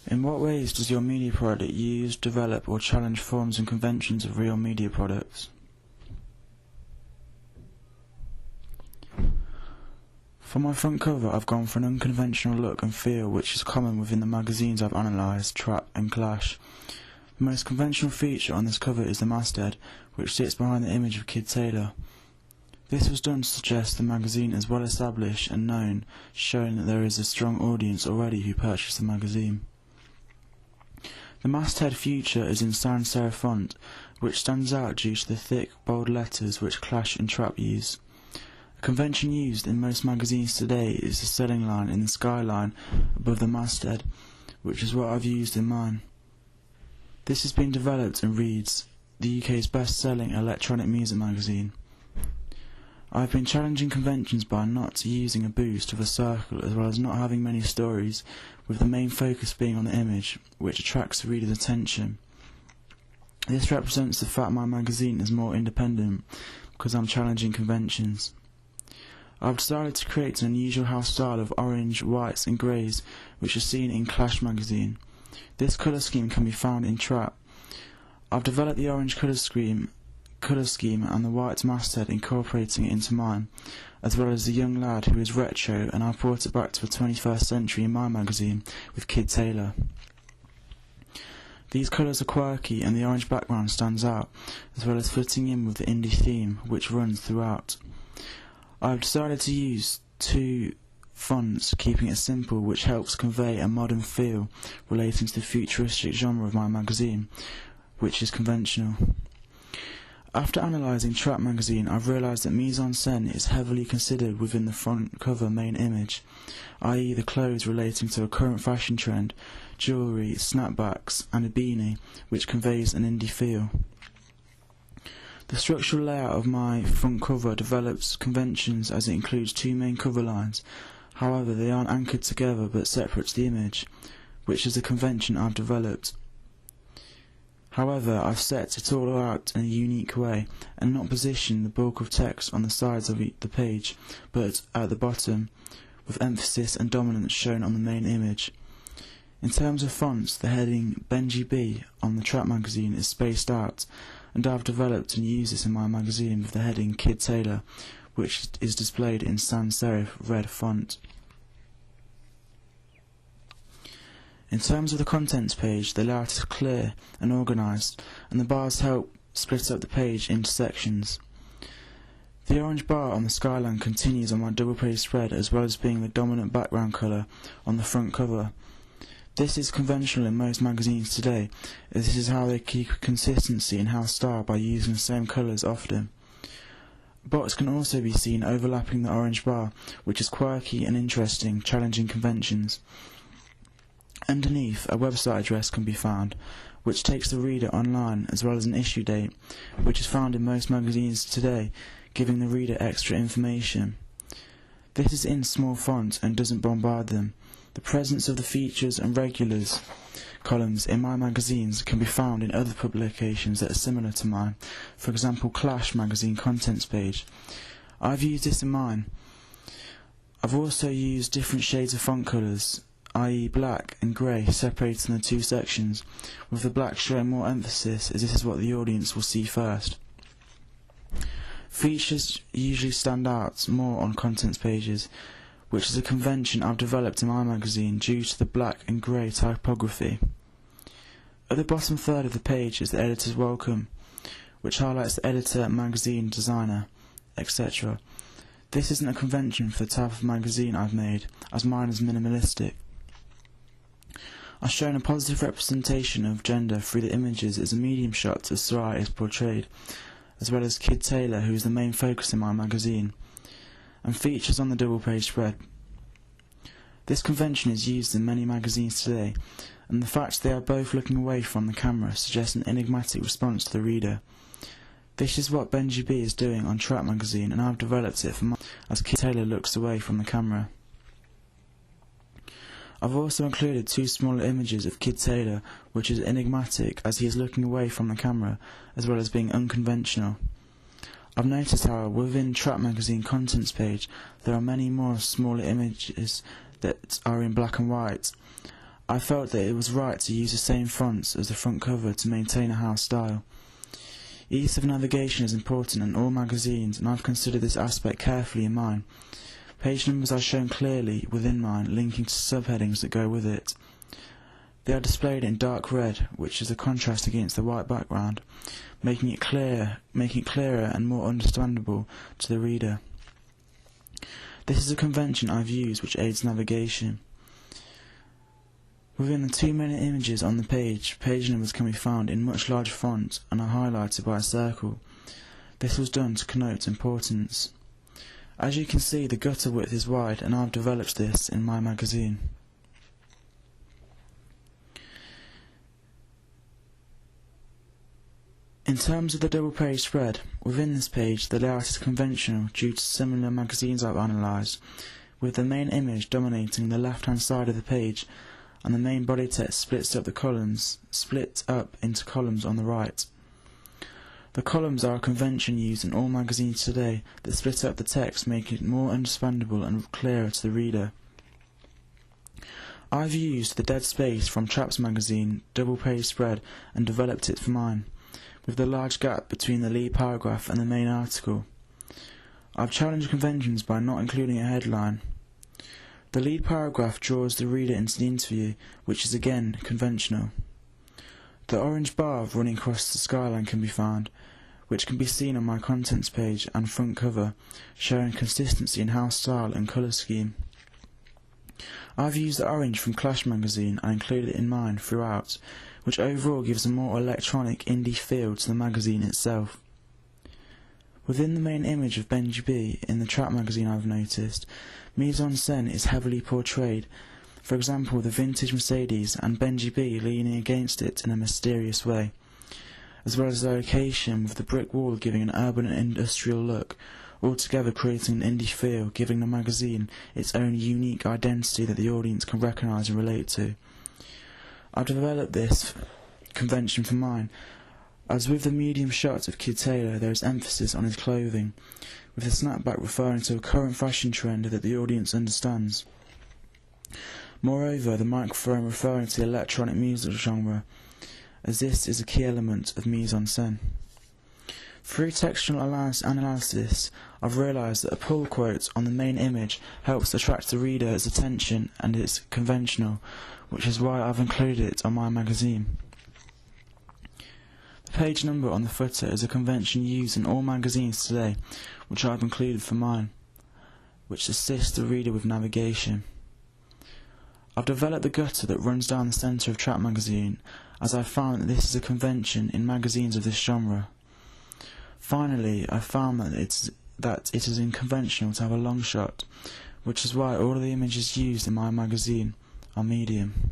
In what ways does your media product use, develop or challenge forms and conventions of real media products? For my front cover, I've gone for an unconventional look and feel which is common within the magazines I've analysed, Trap and Clash. The most conventional feature on this cover is the masthead, which sits behind the image of Kid Taylor. This was done to suggest the magazine is well established and known, showing that there is a strong audience already who purchased the magazine. The masthead feature is in sans serif font, which stands out due to the thick, bold letters which Clash and Trap use. A convention used in most magazines today is the selling line in the skyline above the masthead, which is what I've used in mine. This has been developed and reads, the UK's best-selling electronic music magazine. I've been challenging conventions by not using a boost of a circle as well as not having many stories, with the main focus being on the image, which attracts the reader's attention. This represents the fact my magazine is more independent, because I'm challenging conventions. I've decided to create an unusual house style of orange, whites and greys, which is seen in Clash magazine. This colour scheme can be found in Trap. I've developed the orange colour scheme and the white masthead, incorporating it into mine, as well as the young lad who is retro, and I've brought it back to the 21st century in my magazine with Kid Taylor. These colours are quirky and the orange background stands out, as well as fitting in with the indie theme which runs throughout. I've decided to use two fonts, keeping it simple, which helps convey a modern feel relating to the futuristic genre of my magazine, which is conventional. After analysing Trap magazine, I've realised that mise-en-scène is heavily considered within the front cover main image, i.e. the clothes relating to a current fashion trend, jewellery, snapbacks and a beanie, which conveys an indie feel. The structural layout of my front cover develops conventions as it includes two main cover lines, however they aren't anchored together but separate to the image, which is a convention I've developed. However, I've set it all out in a unique way and not positioned the bulk of text on the sides of the page, but at the bottom, with emphasis and dominance shown on the main image. In terms of fonts, the heading Benji B on the Trap magazine is spaced out, and I've developed and used this in my magazine with the heading Kid Taylor, which is displayed in sans serif red font. In terms of the contents page, the layout is clear and organised, and the bars help split up the page into sections. The orange bar on the skyline continues on my double-page spread, as well as being the dominant background colour on the front cover. This is conventional in most magazines today, as this is how they keep consistency in house style by using the same colours often. A box can also be seen overlapping the orange bar, which is quirky and interesting, challenging conventions. Underneath, a website address can be found, which takes the reader online, as well as an issue date, which is found in most magazines today, giving the reader extra information. This is in small font and doesn't bombard them. The presence of the features and regulars columns in my magazines can be found in other publications that are similar to mine, for example Clash magazine contents page. I've used this in mine. I've also used different shades of font colours, i.e. black and grey, separated into two sections, with the black showing more emphasis as this is what the audience will see first. Features usually stand out more on contents pages, which is a convention I've developed in my magazine due to the black and grey typography. At the bottom third of the page is the editor's welcome, which highlights the editor, magazine, designer, etc. This isn't a convention for the type of magazine I've made, as mine is minimalistic. I've shown a positive representation of gender through the images as a medium shot as Sarai is portrayed, as well as Kid Taylor, who is the main focus in my magazine, and features on the double-page spread. This convention is used in many magazines today, and the fact they are both looking away from the camera suggests an enigmatic response to the reader. This is what Benji B is doing on Trap magazine, and I've developed it for mine, as Kid Taylor looks away from the camera. I've also included two smaller images of Kid Taylor, which is enigmatic as he is looking away from the camera, as well as being unconventional. I've noticed how within Trap magazine contents page there are many more smaller images that are in black and white. I felt that it was right to use the same fonts as the front cover to maintain a house style. Ease of navigation is important in all magazines, and I've considered this aspect carefully in mine. Page numbers are shown clearly within mine, linking to subheadings that go with it. They are displayed in dark red, which is a contrast against the white background, making it clearer and more understandable to the reader. This is a convention I've used which aids navigation. Within the 2 main images on the page numbers can be found in much larger font and are highlighted by a circle. This was done to connote importance. As you can see, the gutter width is wide, and I've developed this in my magazine. In terms of the double page spread, within this page the layout is conventional due to similar magazines I've analysed, with the main image dominating the left hand side of the page and the main body text split up into columns on the right. The columns are a convention used in all magazines today that split up the text, making it more understandable and clearer to the reader. I've used the dead space from Traps magazine double page spread and developed it for mine, with the large gap between the lead paragraph and the main article. I've challenged conventions by not including a headline. The lead paragraph draws the reader into the interview, which is again conventional. The orange bar running across the skyline can be found, which can be seen on my contents page and front cover, showing consistency in house style and colour scheme. I've used the orange from Clash magazine and included it in mine throughout, which overall gives a more electronic indie feel to the magazine itself. Within the main image of Benji B in the Trap magazine, I've noticed mise-en-scène is heavily portrayed, for example the vintage Mercedes and Benji B leaning against it in a mysterious way, as well as the location with the brick wall giving an urban and industrial look, altogether creating an indie feel, giving the magazine its own unique identity that the audience can recognise and relate to. I've developed this convention for mine, as with the medium shots of Kid Taylor there is emphasis on his clothing, with the snapback referring to a current fashion trend that the audience understands. Moreover, the microphone referring to the electronic music genre, as this is a key element of mise-en-scène. Through textual analysis, I've realised that a pull quote on the main image helps attract the reader's attention, and it's conventional, which is why I've included it on my magazine. The page number on the footer is a convention used in all magazines today, which I've included for mine, which assists the reader with navigation. I've developed the gutter that runs down the centre of Trap magazine, as I found that this is a convention in magazines of this genre. Finally, I found that it is unconventional to have a long shot, which is why all of the images used in my magazine are medium.